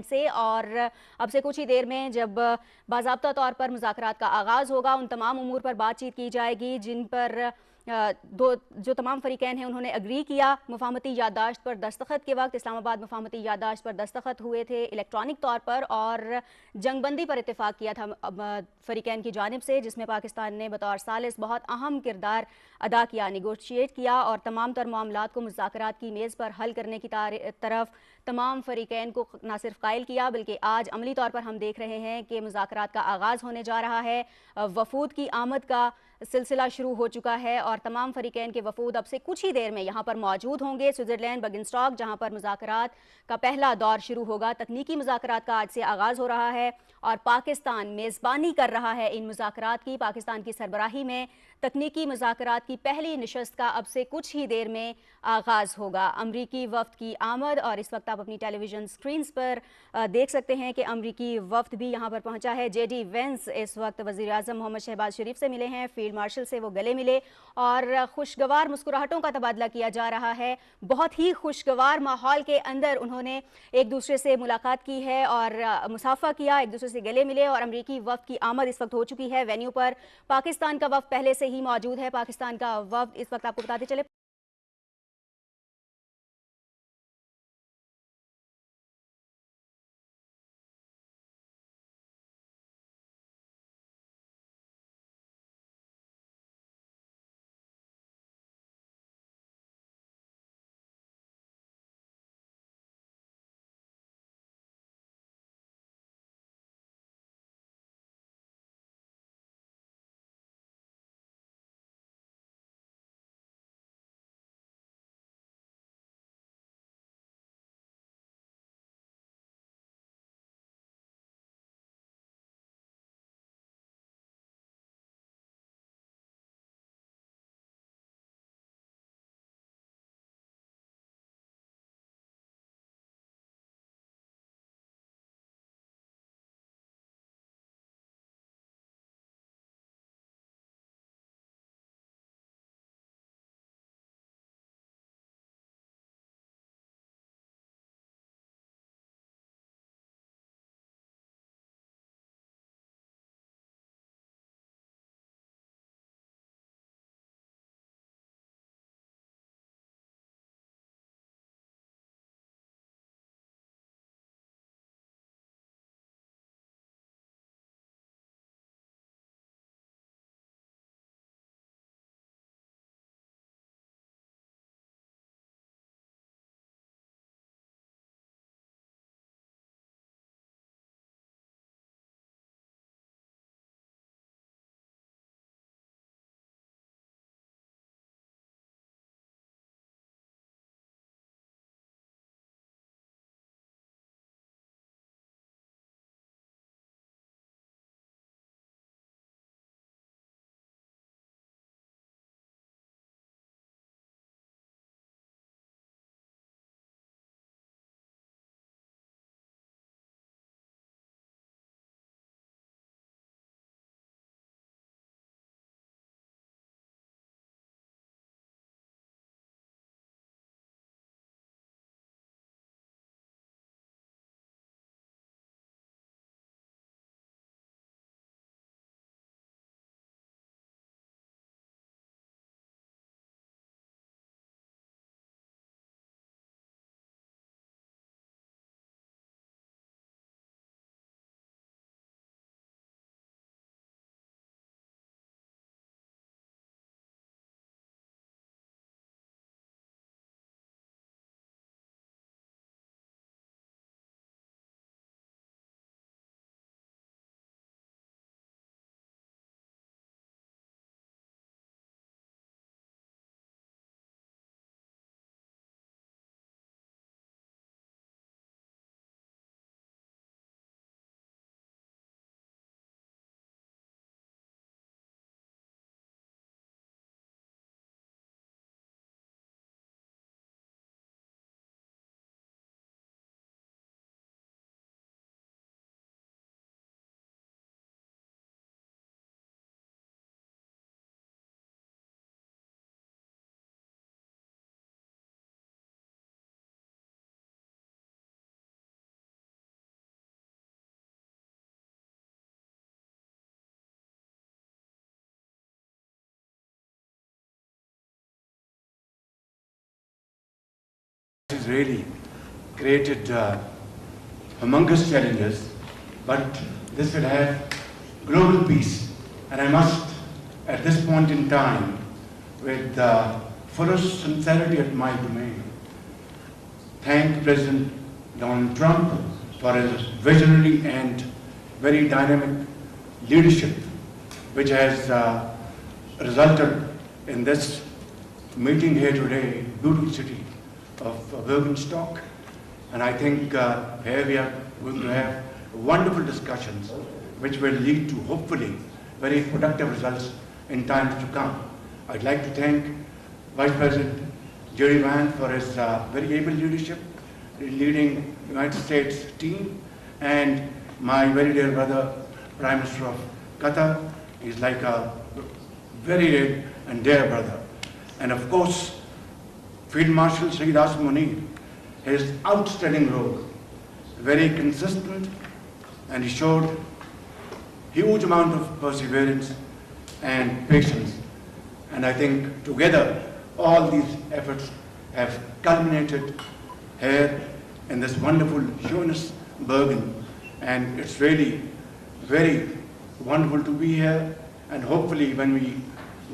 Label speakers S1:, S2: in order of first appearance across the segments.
S1: से। और अब से कुछ ही देर में जब बाज़ाब्ता तौर पर मुज़ाकरात का आगाज़ होगा, उन तमाम उमूर पर बातचीत की जाएगी जिन पर जो तमाम फ़रीक़ैन हैं उन्होंने अग्री किया। मुफ़ाहमती याददाश्त पर दस्तखत के वक्त इस्लामाबाद मुफ़ाहमती याददाश्त पर दस्तखत हुए थे इलेक्ट्रॉनिक तौर पर, और जंगबंदी पर इत्तेफाक किया था फ़रीक़ैन की जानिब से, जिसमें पाकिस्तान ने बतौर सालिस बहुत अहम किरदार अदा किया, निगोशिएट किया और तमाम तर मामलात को मुज़ाकरात की मेज़ पर हल करने की तरफ तमाम फ़रीक़ैन को न सिर्फ कायल किया बल्कि आज अमली तौर पर हम देख रहे हैं कि मुज़ाकरात का आगाज़ होने जा रहा है। वफूद की आमद का सिलसिला शुरू हो चुका है और तमाम फ़रीक़ैन के वफूद अब से कुछ ही देर में यहाँ पर मौजूद होंगे। स्विट्ज़रलैंड बगिंस्टॉक जहाँ पर मुज़ाकरात का पहला दौर शुरू होगा, तकनीकी मुज़ाकरात का आज से आगाज़ हो रहा है और पाकिस्तान मेज़बानी कर रहा है इन मुज़ाकरात की। पाकिस्तान की सरबराही में तकनीकी मुज़ाकरात की पहली नशस्त का अब से कुछ ही देर में आगाज़ होगा। अमरीकी वफ़द की आमद, और इस वक्त आप अपनी टेलीविज़न स्क्रीन्स पर देख सकते हैं कि अमरीकी वफ़द भी यहाँ पर पहुँचा है। JD वेंस इस वक्त वज़ीर-ए-आज़म मोहम्मद शहबाज शरीफ से मिले हैं, फील्ड मार्शल से वो गले मिले और खुशगवार मुस्कुराहटों का तबादला किया जा रहा है। बहुत ही खुशगवार माहौल के अंदर उन्होंने एक दूसरे से मुलाकात की है और मुसाफा किया, एक दूसरे से गले मिले। और अमरीकी वफ़द की आमद इस वक्त हो चुकी है वेन्यू पर। पाकिस्तान का वफ़द पहले से ही मौजूद है। पाकिस्तान का वफ़द इस वक्त आपको बताते चले
S2: has really created humongous challenges, but this will have global peace. And I must, at this point in time, with the fullest sincerity of my domain, thank President Donald Trump for his visionary and very dynamic leadership, which has resulted in this meeting here today, beautiful city of Bergenstock. And I think here we are going to have wonderful discussions which will lead to hopefully very productive results in times to come. I'd like to thank Vice President Jerry Van for his very able leadership, leading the United States team, and my very dear brother, Prime Minister of Qatar. He's like a very dear and dear brother. And of course, Field Marshal Sridas Munir, his outstanding role, very consistent, and he showed huge amount of perseverance and patience. And I think together, all these efforts have culminated here in this wonderful Bergen. And it's really very wonderful to be here. And hopefully when we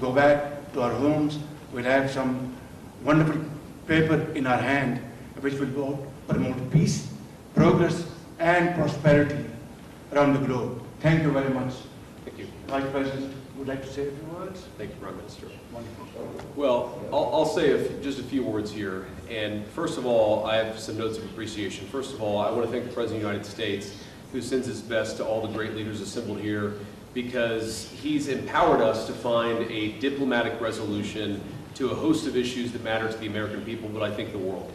S2: go back to our homes, we'll have some wonderful paper in our hand which will promote peace, progress, and prosperity around the globe. Thank you very much.
S3: Thank you.
S2: Vice President, would like to say a few words?
S3: Thank you, Prime Minister.
S2: Wonderful.
S3: Well, I'll say just a few words here. And first of all, I have some notes of appreciation. First of all, I want to thank the President of the United States, who sends his best to all the great leaders assembled here, because he's empowered us to find a diplomatic resolution to a host of issues that matter to the American people, but I think the world.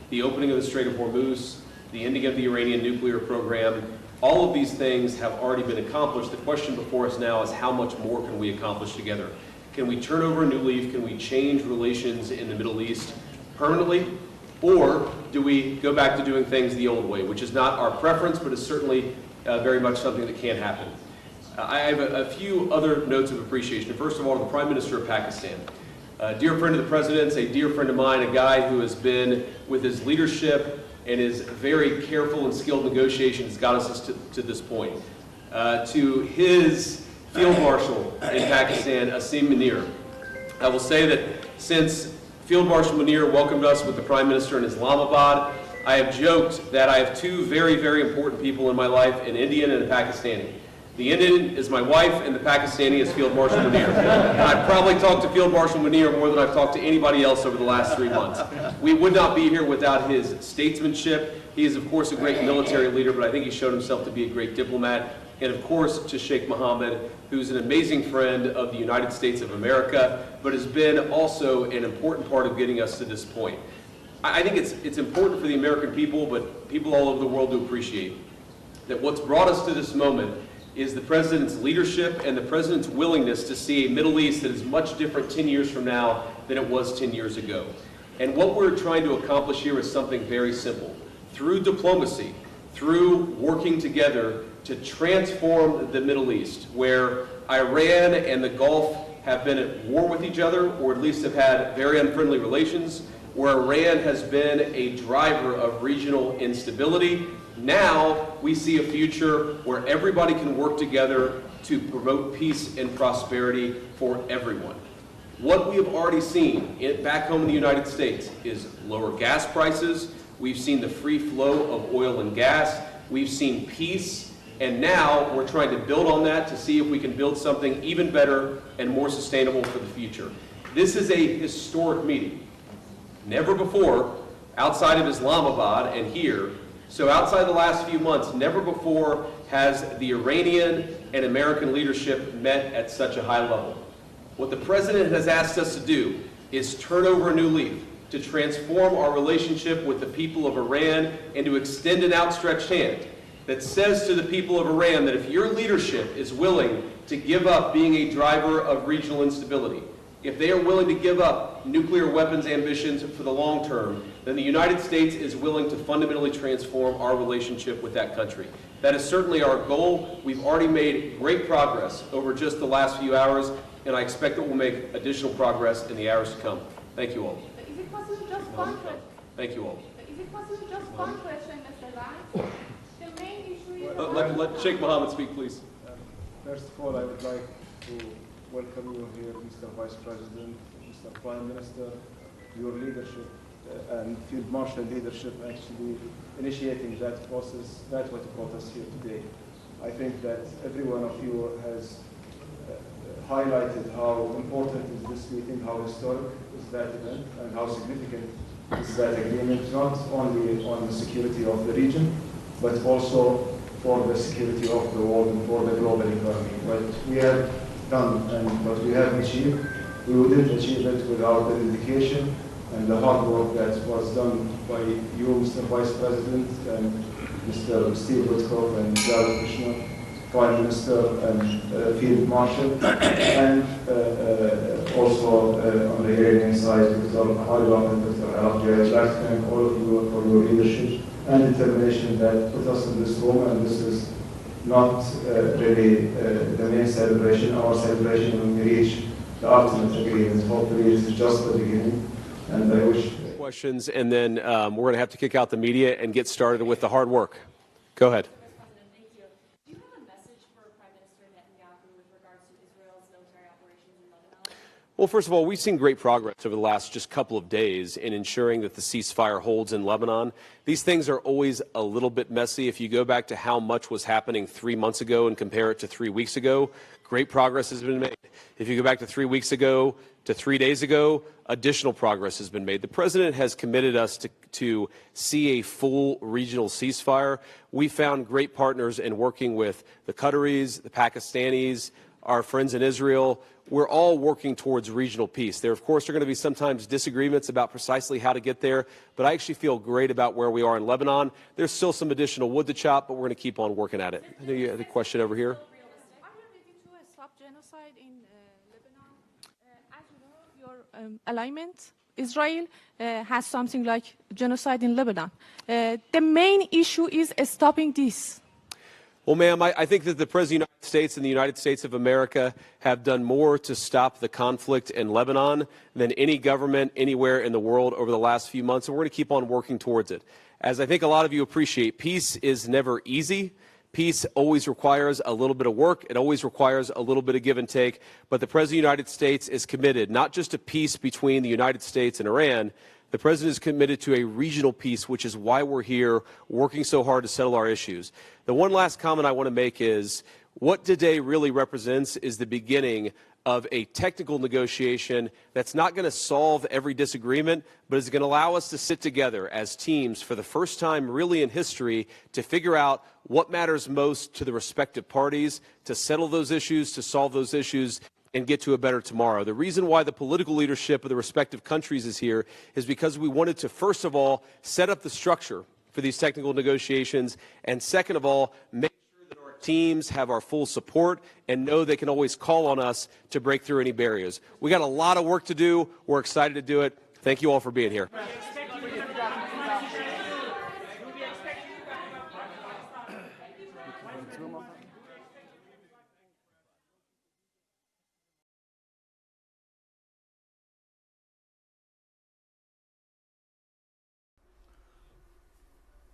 S3: The opening of the Strait of Hormuz, the ending of the Iranian nuclear program, all of these things have already been accomplished. The question before us now is how much more can we accomplish together? Can we turn over a new leaf? Can we change relations in the Middle East permanently? Or do we go back to doing things the old way, which is not our preference, but is certainly very much something that can happen. I have a few other notes of appreciation. First of all, to the Prime Minister of Pakistan. A dear friend of the President's, a dear friend of mine, a guy who has been, with his leadership and his very careful and skilled negotiations, got us to this point. To his Field Marshal in Pakistan, Asim Munir. I will say that since Field Marshal Munir welcomed us with the Prime Minister in Islamabad, I have joked that I have two very, very important people in my life, an Indian and a Pakistani. The Indian is my wife, and the Pakistani is Field Marshal Munir. And I've probably talked to Field Marshal Munir more than I've talked to anybody else over the last 3 months. We would not be here without his statesmanship. He is, of course, a great military leader, but I think he showed himself to be a great diplomat. And, of course, to Sheikh Mohammed, who's an amazing friend of the United States of America, but has been also an important part of getting us to this point. I think it's important for the American people, but people all over the world to appreciate that what's brought us to this moment is the President's leadership and the President's willingness to see a Middle East that is much different 10 years from now than it was 10 years ago. And what we're trying to accomplish here is something very simple. Through diplomacy, through working together to transform the Middle East, where Iran and the Gulf have been at war with each other, or at least have had very unfriendly relations, where Iran has been a driver of regional instability. Now we see a future where everybody can work together to promote peace and prosperity for everyone. What we have already seen back home in the United States is lower gas prices. We've seen the free flow of oil and gas. We've seen peace. And now we're trying to build on that to see if we can build something even better and more sustainable for the future. This is a historic meeting. Never before, outside of Islamabad and here, so outside the last few months, never before has the Iranian and American leadership met at such a high level. What the President has asked us to do is turn over a new leaf, to transform our relationship with the people of Iran and to extend an outstretched hand that says to the people of Iran that if your leadership is willing to give up being a driver of regional instability, if they are willing to give up nuclear weapons ambitions for the long term, then the United States is willing to fundamentally transform our relationship with that country. That is certainly our goal. We've already made great progress over just the last few hours, and I expect that we'll make additional progress in the hours to come. Thank you all.
S4: Is it possible just contract?
S3: Thank you all.
S4: possible, just one question, Mr. Lai. The main issue is...
S3: Let Sheikh Mohammed speak, please.
S5: First of all, I would like to welcome you here, Mr. Vice President, Mr. Prime Minister, your leadership and Field Marshal leadership actually initiating that process. That's what brought us here today. I think that every one of you has highlighted how important is this meeting, how historic is that event, and how significant is that agreement, not only on the security of the region, but also for the security of the world and for the global economy. What we have done and what we have achieved, we wouldn't achieve it without the dedication and the hard work that was done by you, Mr. Vice President, and Mr. Steve Woodcock and Jared Krishna, Prime Minister and Field Marshal, and also on the Iranian side, Dr. Harlov and Dr. Archaeology. I'd like to thank all of you for your leadership and determination that put us in this room, and this is not really the main celebration. Our celebration when we reach the ultimate agreement. Hopefully it is just the beginning, and I wish...
S3: Questions, and then we're going to have to kick out the media and get started with the hard work. Go ahead. Well, first of all, we've seen great progress over the last just couple of days in ensuring that the ceasefire holds in Lebanon. These things are always a little bit messy. If you go back to how much was happening 3 months ago and compare it to 3 weeks ago, great progress has been made. If you go back to 3 weeks ago to 3 days ago, additional progress has been made. The president has committed us to see a full regional ceasefire. We found great partners in working with the Qataris, the Pakistanis, our friends in Israel. We're all working towards regional peace. There, of course, are going to be sometimes disagreements about precisely how to get there, but I actually feel great about where we are in Lebanon. There's still some additional wood to chop, but we're going to keep on working at it. I know you had a question over here.
S4: Are you ready to stop genocide in Lebanon? As you know, your alignment, Israel has something like genocide in Lebanon. The main issue is stopping this.
S3: Well, ma'am, I think that the President of the United States and the United States of America have done more to stop the conflict in Lebanon than any government anywhere in the world over the last few months, and we're going to keep on working towards it. As I think a lot of you appreciate, peace is never easy. Peace always requires a little bit of work. It always requires a little bit of give and take. But the President of the United States is committed not just to peace between the United States and Iran. The President is committed to a regional peace, which is why we're here working so hard to settle our issues. The one last comment I want to make is what today really represents is the beginning of a technical negotiation that's not going to solve every disagreement, but is going to allow us to sit together as teams for the first time really in history to figure out what matters most to the respective parties, to settle those issues, to solve those issues, and get to a better tomorrow. The reason why the political leadership of the respective countries is here is because we wanted to, first of all, set up the structure for these technical negotiations, and second of all, make sure that our teams have our full support and know they can always call on us to break through any barriers. We got a lot of work to do. We're excited to do it. Thank you all for being here.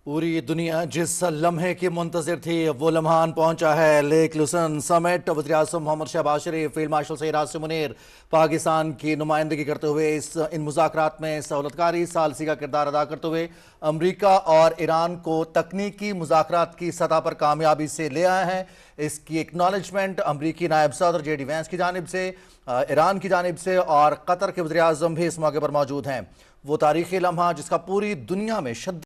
S6: पूरी दुनिया जिस लम्हे की मुंतज़िर थी वो लम्हान पहुंचा है। Lake Lucerne summit वज़ीर-ए-आज़म मोहम्मद शहबाज शरीफ, फील्ड मार्शल सईद आसिम मुनीर पाकिस्तान की नुमाइंदगी करते हुए इन मुज़ाकरात में सहूलतकारी सालसी का किरदार अदा करते हुए अमरीका और ईरान को तकनीकी मुज़ाकरात की सतह पर कामयाबी से ले आए हैं। इसकी एक्नॉलेजमेंट अमरीकी नायब सदर JD वैंस की जानिब से, ईरान की जानिब से और कतर के वज़ीर-ए-आज़म भी इस मौके पर मौजूद हैं। वो तारीख़ी लम्हा जिसका पूरी दुनिया में शद्द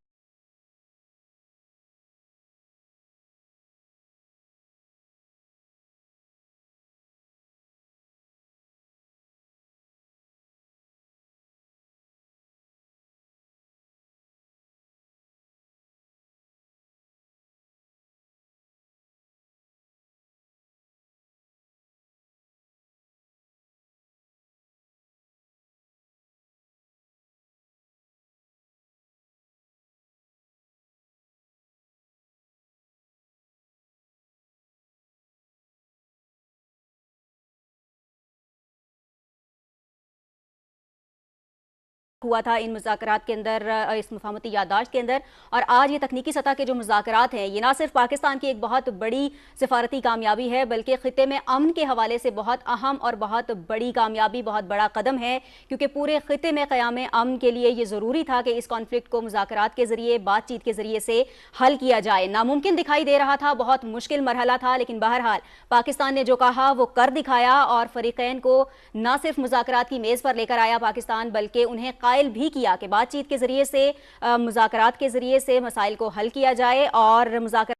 S1: हुआ था इन मुज़ाकरात के अंदर, इस मुफाहमती याददाश्त के अंदर। और आज ये तकनीकी सतह के जो मुज़ाकरात हैं, ये ना सिर्फ पाकिस्तान की एक बहुत बड़ी सिफारती कामयाबी है, बल्कि खिते में अमन के हवाले से बहुत अहम और बहुत बड़ी कामयाबी, बहुत बड़ा कदम है, क्योंकि पूरे खिते में क़याम अमन के लिए ये ज़रूरी था कि इस कॉन्फ्लिक्ट को मुज़ाकरात के ज़रिए, बातचीत के ज़रिए से हल किया जाए। नामुमकिन दिखाई दे रहा था, बहुत मुश्किल मरहला था, लेकिन बहरहाल पाकिस्तान ने जो कहा वो कर दिखाया और फरीकैन को न सिर्फ मुज़ाकरात की मेज़ पर लेकर आया पाकिस्तान, बल्कि उन्हें कायल भी किया कि बातचीत के ज़रिए से, मुज़ाकरात के ज़रिए से मसाइल को हल किया जाए और मुज़ाकरात